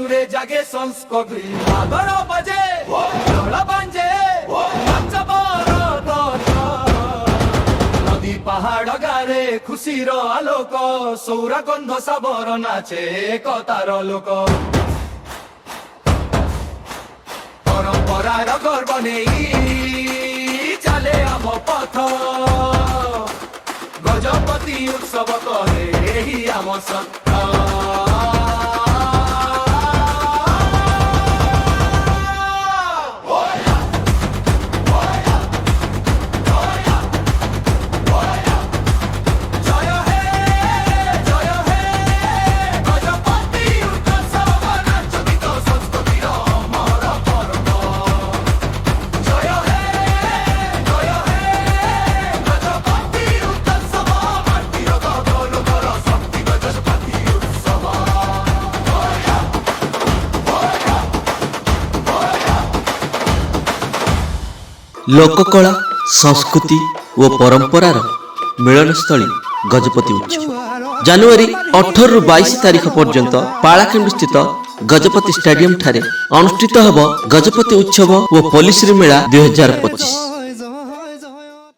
সুরে জাগে সংস্কৃতি আগর বাজে দোল বাজে নাচ বরদন নদী পাহাড় গারে খুশির আলোক সৌরা গন্ধ সাবর নাচে একতার লোক পরম্পরার গর্ব নেই চালে আম পথ গজপতি উৎসব করে এই আম সত্য लोककला संस्कृति और परंपरार मिलनस्थली गजपति उत्सव जनवरी 18 रु 22 तारीख पर्यंत पालाखेमु स्थित गजपति स्टेडियम ठारे अनुष्ठित हब गजपति उत्सव और पोलिस मेला 2025।